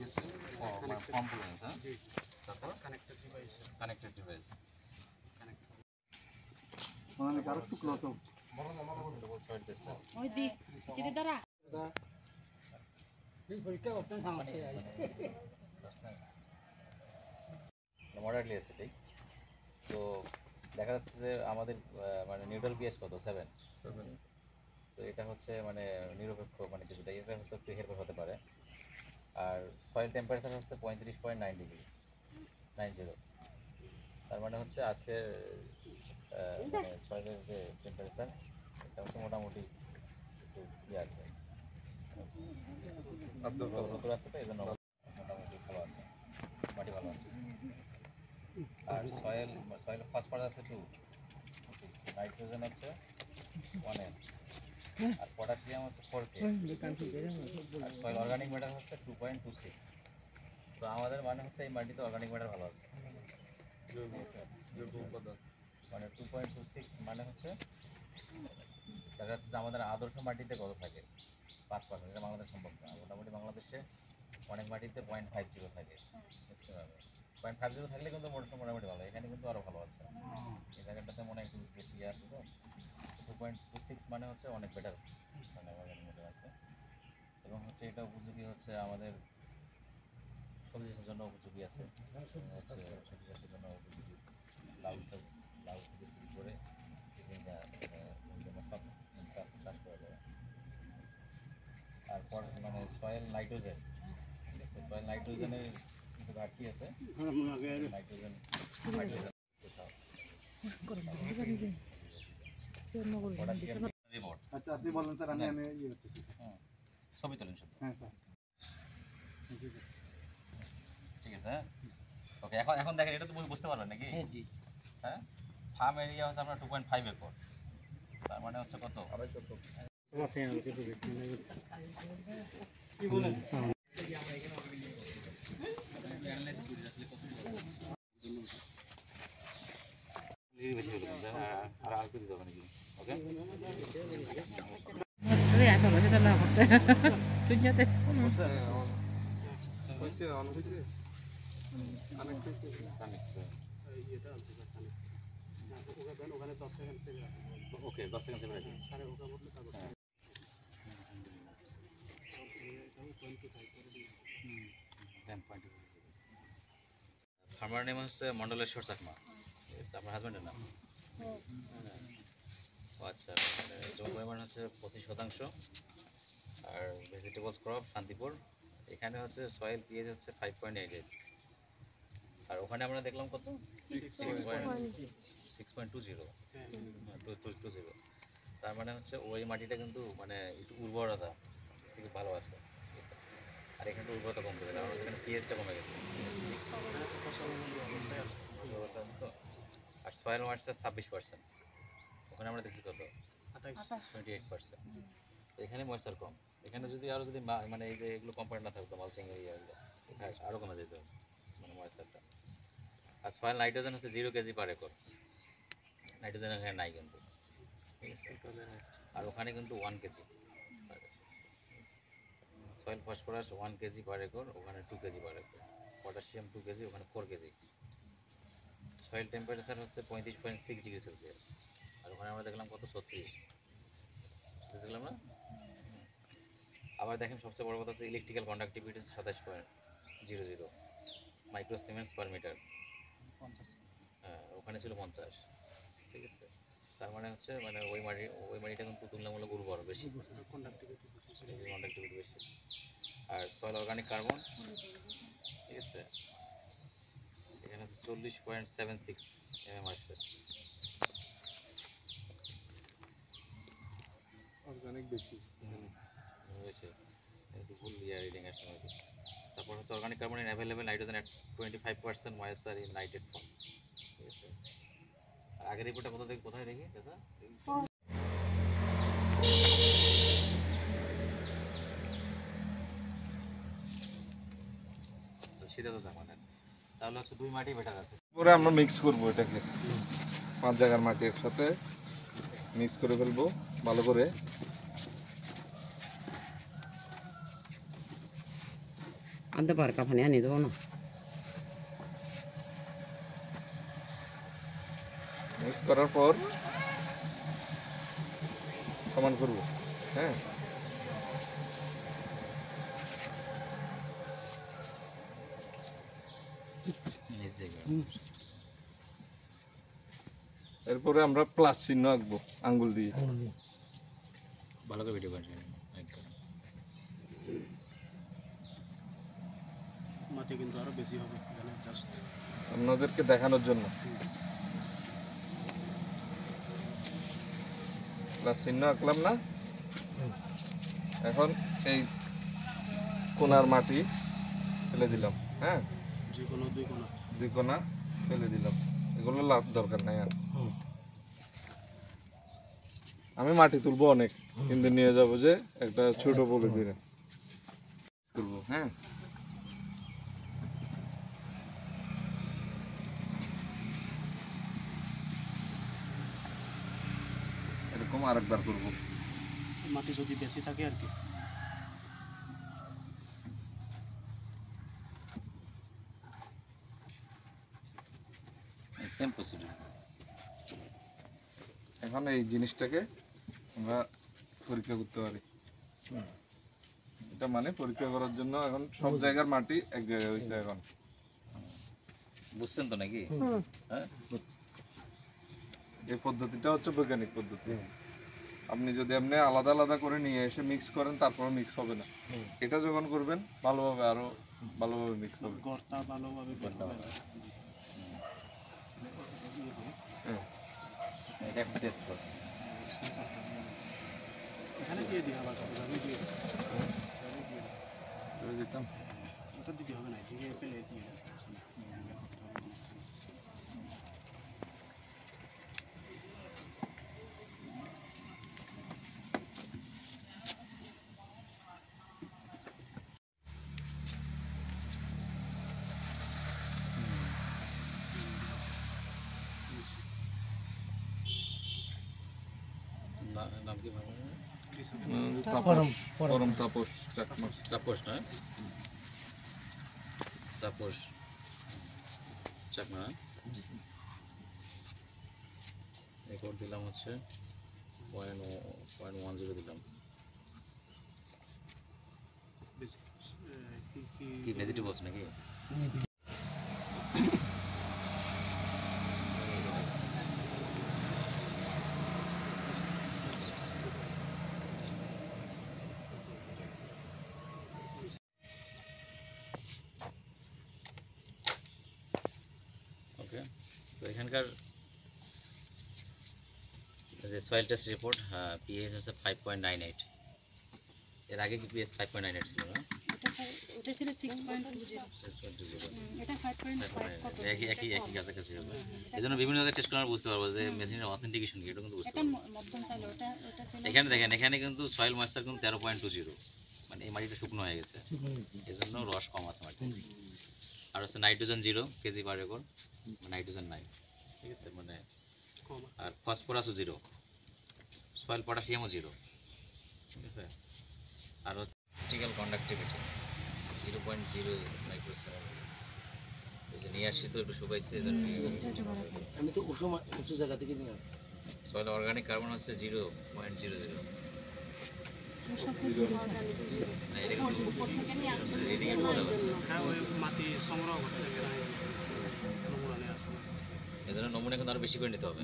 কিছু কম্পোনেন্টস, হ্যাঁ, তারপর কানেক্টেড ডিভাইস মানে আরেকটু ক্লোজ হোক ডবল সয়েল টেস্টার। ওই দি চিনি দাঁড়া মডারেটলি অ্যাসিডিক। তো দেখা যাচ্ছে যে আমাদের মানে নিউট্রাল পিএইচ কত 7। তো এটা হচ্ছে মানে নিরপেক্ষ, মানে কিছুটা এটা হয়তো একটু হেরফের হতে পারে। আর সয়েল টেম্পারেচার হচ্ছে 35.9 ডিগ্রি 90। তার মানে হচ্ছে আজকের মানে সয়েলের যে টেম্পারেচার এটা হচ্ছে মোটামুটি একটু ইয়ে আছে, রোদ আছে, তো এই জন্য মোটামুটি ভালো আছে, মাটি ভালো আছে। আর সয়েল ফসফরাস আছে 2, নাইট্রোজেন হচ্ছে 1N, আর পটাশিয়াম হচ্ছে 4K, আর সয়েল অর্গানিক ম্যাটার হচ্ছে 2.26। তো আমাদের মানে হচ্ছে এই মাটিতে অর্গানিক ম্যাটার ভালো আছে, মানে 2.26 মানে হচ্ছে দেখা যাচ্ছে যে আমাদের আদর্শ মাটিতে কত থাকে 5%, এটা বাংলাদেশ সম্ভব না। মোটামুটি বাংলাদেশে অনেক মাটিতে 0.50 থাকে ম্যাক্সিমামে। 0.50 থাকলে কিন্তু মোটামুটি ভালো, এখানে কিন্তু আরও ভালো আছে। এই জায়গাটাতে মনে হয় একটু বেশি ইয়ে আছে, তো 2.26 মানে হচ্ছে অনেক বেটার, মানে অর্গানিক ম্যাটার আছে। এবং হচ্ছে এটা উপযোগী হচ্ছে আমাদের সবজি চাষের জন্য উপযোগী আছে, হচ্ছে সবজি চাষের জন্য উপযোগী। লাউ থেকে শুরু করে সব চাষ করা যায়। তারপর মানে সয়েল নাইট্রোজেন, ঠিক আছে, সয়েল নাইট্রোজেনের কিন্তু ঘাটতি আছে। নাইট্রোজেন আচ্ছা আপনি বলেন স্যার, আমি ইয়ে করতেছি। ছবি তোলেন শুধু। হ্যাঁ স্যার, ঠিক আছে, হ্যাঁ ওকে। এখন দেখেন, এটা তো বুঝতে পারবেন নাকি? হ্যাঁ, ফার্ম এরিয়া হচ্ছে আপনার 2.5 একর, তার মানে হচ্ছে কত? ওকে 10 সেকেন্ড সেভে রাখি। ফার্মার নেম হচ্ছে মন্ডলেশ্বর চাকমা, আপনার হাজব্যান্ডের নাম? আচ্ছা, জমি পরিমাণ হচ্ছে 25%। আর ভেজিটেবলস ক্রপ শান্তিপুর, এখানে হচ্ছে সয়েল পিএইচ হচ্ছে 5.88, আর ওখানে আমরা দেখলাম কত 6.20। তার মানে হচ্ছে ওই মাটিটা কিন্তু মানে একটু উর্বরতা থেকে ভালো আছে, আর এখানে একটু উর্বরতা কম গেছে, কারণ সেখানে পিএইচটা কমে গেছে। তো আর সয়েল ময়েশ্চার 26%, ওখানে আমরা দেখছি কত 28%। এখানে ময়েশ্চার কম, এখানে যদি আরও যদি মানে এই যে এগুলো কম্পাউন্ড না থাকতো, মালচিং এরিয়াগুলো, এখানে আরও কমে যেত মানে ময়েশ্চারটা। আর সয়েল নাইট্রোজেন হচ্ছে 0 কেজি পার একর, নাইট্রোজেন এখানে নাই কিন্তু, ঠিক আছে। আর ওখানে কিন্তু 1 কেজি। সয়েল ফসফরাস 1 কেজি পার একর, ওখানে 2 কেজি পার একর। পটাশিয়াম 2 কেজি, ওখানে 4 কেজি। সয়েল টেম্পারেচার হচ্ছে 35.6 ডিগ্রি সেলসিয়াস, আর ওখানে আমরা দেখলাম কত 36, বুঝলাম না? আবার দেখেন সবচেয়ে বড় কথা হচ্ছে electrical conductivity 27.00 micro siemens per metre. হ্যাঁ, ওখানে ছিল 50, ঠিক আছে। তার মানে হচ্ছে মানে ওই মাটিটা কিন্তু তুলনামূলক উর্বর বেশি, কন্ডাক্টিভিটি বেশি। আর সয়েল অর্গানিক কার্বন, ঠিক আছে, এখানে হচ্ছে 40.76 mm আসছে, অর্গানিক বেশি বেশি, কিন্তু ফুল ইয়ার রিডিং আসছে মেবি। তারপর হচ্ছে organic carbon in available nitrogen at 25% moisture in nitrate form, ঠিক আছে। আর আগের রিপোর্টটা কোথায় দেখি দাদা? শীতে তো জামানের, তাহলে হচ্ছে 2 মাটি বেটার আছে। পরে আমরা মিক্স করবো এটাকে, 5 জায়গার মাটি একসাথে মিক্স করে ফেলবো ভালো করে। আনতে পারে কাফানি আনি দেবো না মিক্স করার পর সমান করব। হ্যাঁ, এরপরে আমরা প্লাস চিহ্ন আঁকবো আঙ্গুল দিয়ে। ভালো করে ভিডিও বানিয়ে মাটি কিন্তু আরো বেশি হবে এখানে জাস্ট আপনাদেরকে দেখানোর জন্য প্লাস চিহ্ন আঁকলাম না। এখন এই কোনার মাটি ফেলে দিলাম। হ্যাঁ, যে কোনো দুই কোণা দুই কোনা ফেলে দিলাম। এগুলো লাভ দরকার নাই আর। আমি মাটি তুলবো অনেক, কিন্তু নিয়ে যাবো যে একটা ছোট বলে দিলে তুলবো। হ্যাঁ, এরকম আরেকবার করবো। মাটি যদি বেশি থাকে আর কি সেম প্রসিডিউর। এখন এই জিনিসটাকে আমরা পরীক্ষা করতে পারি। এটা মানে পরীক্ষা করার জন্য এখন সব জায়গার মাটি এক জায়গায় হয়েছে। এখন বুঝছেন তো নাকি? হ্যাঁ, এই পদ্ধতিটা হচ্ছে বৈজ্ঞানিক পদ্ধতি। আপনি যদি এমনি আলাদা আলাদা করে নিয়ে এসে মিক্স করেন, তারপরে মিক্স হবে না। এটা যখন করবেন ভালোভাবে, আরো ভালোভাবে মিক্স হবে। গর্তা ভালোভাবে বের হবে হ্যাঁ, এটা একটু টেস্ট করুন। এখানে দিয়ে দিয়ে আবার আমি দিয়ে করে দিতাম। ওটা দিতে হবে না দিয়ে ফেলে দিয়ে নাম কি ভালো? তাপস, পরম তাপস চাকমা। তাপস না? তাপস চাকমা। রেকর্ড দিলাম হচ্ছে 0.10 দিলাম। কি ভেজিটেবলস নাকি? ওকে, তো এখানকার যে সয়েল টেস্ট রিপোর্ট, পিএইচ হচ্ছে 5.98। এর আগে কি পিএইচ 5.98 ছিল না? ওটা ছিল 6.20 এটা 5.5 একই একই একই কাছাকাছি হবে। এই জন্য বিভিন্ন জায়গায় টেস্ট করে আমরা বুঝতে পারবো যে মেশিনের অথেন্টিকেশন কি, এটা কিন্তু বুঝতে এটা পারবো। মধ্যম ছিল ওটা ছিল এখানে দেখেন, এখানে কিন্তু সয়েল ময়েশ্চার কিন্তু 13.20, মানে এই মাটিটা শুকনো হয়ে গেছে, এই জন্য রস কম আছে মাটি। আর হচ্ছে নাইট্রোজেন 0 কেজি পার একর, নাইট্রোজেন নাই, ঠিক আছে, মানে আর ফসফরাসও 0, সয়েল পটাশিয়ামও 0, ঠিক আছে। আর হচ্ছে ক্রিটিক্যাল কন্ডাক্টিভিটি 0.0 মাইক্রোসেকেন্ড। ওই যে নিয়ে আসছি তো একটু শুকাইছে, এই জন্য আমি তো উঁচু জায়গা থেকে নিয়ে সয়েল অর্গানিক কার্বন হচ্ছে 0.00। না, এটা কিন্তু রিডিং এর বোঝা যাচ্ছে। ওই মাটি সংগ্রহ করতে নমুনা নেওয়ার সময় এই জন্য নমুনা কিন্তু আরো বেশি করে নিতে হবে।